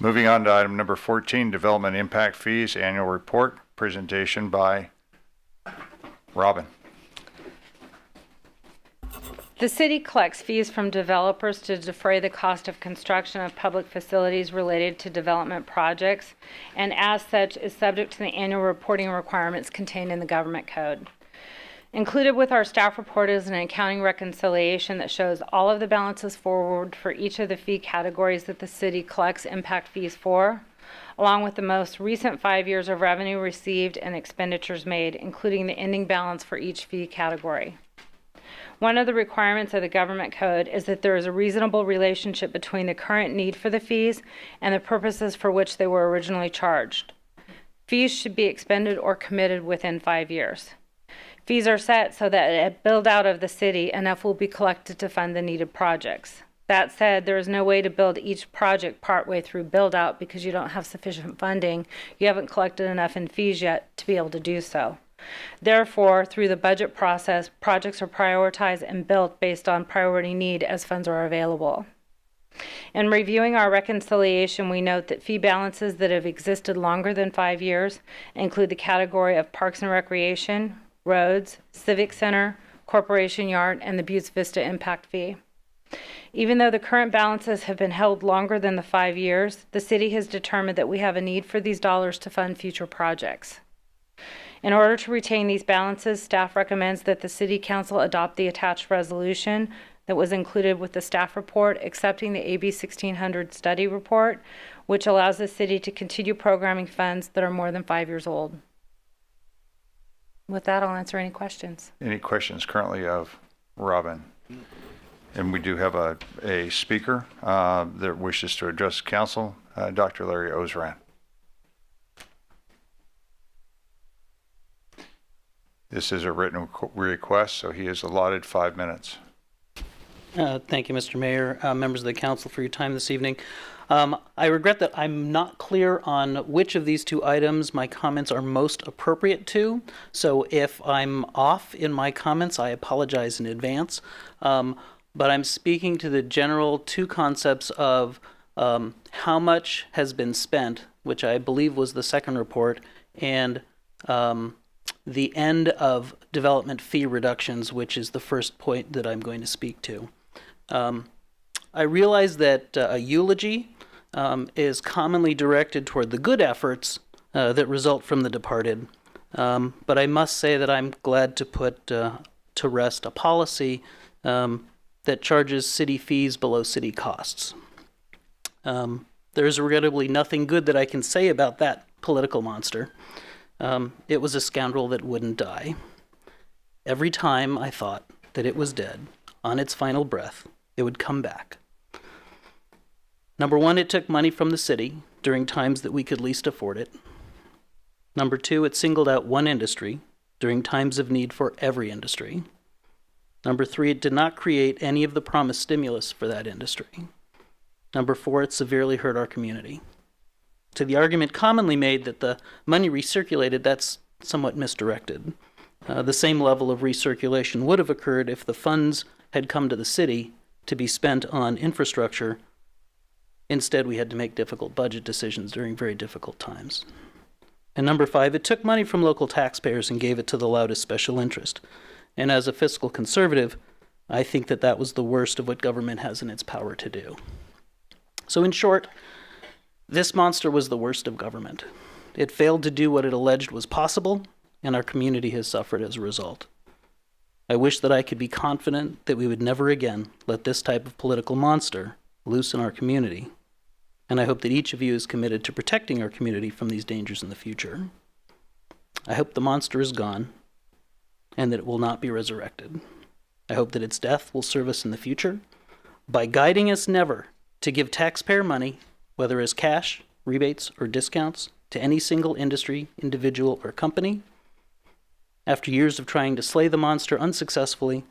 Moving on to item number 14, Development Impact Fees Annual Report, presentation by Robin. The city collects fees from developers to defray the cost of construction of public facilities related to development projects, and as such is subject to the annual reporting requirements contained in the government code. Included with our staff report is an accounting reconciliation that shows all of the balances forward for each of the fee categories that the city collects impact fees for, along with the most recent 5 years of revenue received and expenditures made, including the ending balance for each fee category. One of the requirements of the government code is that there is a reasonable relationship between the current need for the fees and the purposes for which they were originally charged. Fees should be expended or committed within 5 years. Fees are set so that at build out of the city, enough will be collected to fund the needed projects. That said, there is no way to build each project partway through build out because you don't have sufficient funding. You haven't collected enough in fees yet to be able to do so. Therefore, through the budget process, projects are prioritized and built based on priority need as funds are available. In reviewing our reconciliation, we note that fee balances that have existed longer than 5 years include the category of Parks and Recreation, Roads, Civic Center, Corporation Yard, and the Buttes Vista Impact Fee. Even though the current balances have been held longer than the 5 years, the city has determined that we have a need for these dollars to fund future projects. In order to retain these balances, staff recommends that the City Council adopt the attached resolution that was included with the staff report, accepting the AB 1600 study report, which allows the city to continue programming funds that are more than 5 years old. With that, I'll answer any questions. Any questions currently of Robin? And we do have a speaker that wishes to address council, Dr. Larry Ozran. This is a written request, so he is allotted 5 minutes. Thank you, Mr. Mayor, members of the council, for your time this evening. I regret that I'm not clear on which of these two items my comments are most appropriate to. So if I'm off in my comments, I apologize in advance. But I'm speaking to the general two concepts of how much has been spent, which I believe was the second report, and the end of development fee reductions, which is the first point that I'm going to speak to. I realize that a eulogy is commonly directed toward the good efforts that result from the departed, but I must say that I'm glad to put to rest a policy that charges city fees below city costs. There's regrettably nothing good that I can say about that political monster. It was a scoundrel that wouldn't die. Every time I thought that it was dead, on its final breath, it would come back. Number one, it took money from the city during times that we could least afford it. Number two, it singled out one industry during times of need for every industry. Number three, it did not create any of the promised stimulus for that industry. Number four, it severely hurt our community. To the argument commonly made that the money recirculated, that's somewhat misdirected. The same level of recirculation would have occurred if the funds had come to the city to be spent on infrastructure. Instead, we had to make difficult budget decisions during very difficult times. And number five, it took money from local taxpayers and gave it to the loudest special interest. And as a fiscal conservative, I think that that was the worst of what government has in its power to do. So in short, this monster was the worst of government. It failed to do what it alleged was possible, and our community has suffered as a result. I wish that I could be confident that we would never again let this type of political monster loose in our community, and I hope that each of you is committed to protecting our community from these dangers in the future. I hope the monster is gone, and that it will not be resurrected. I hope that its death will serve us in the future by guiding us never to give taxpayer money, whether as cash, rebates, or discounts, to any single industry, individual, or company. After years of trying to slay the monster unsuccessfully,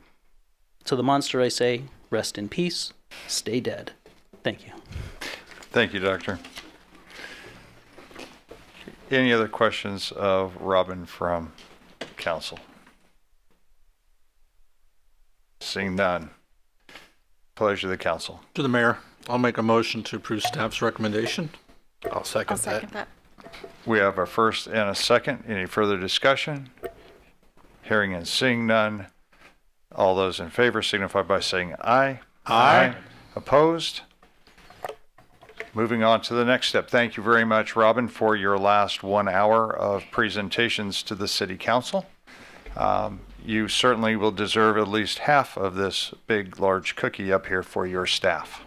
to the monster I say, rest in peace, stay dead. Thank you. Thank you, Doctor. Any other questions of Robin from council? Seeing none. Pleasure of the council. To the mayor, I'll make a motion to approve staff's recommendation. I'll second that. We have a first and a second. Any further discussion? Hearing and seeing none. All those in favor signify by saying aye. Aye. Opposed? Moving on to the next step. Thank you very much, Robin, for your last 1 hour of presentations to the City Council. You certainly will deserve at least half of this big, large cookie up here for your staff.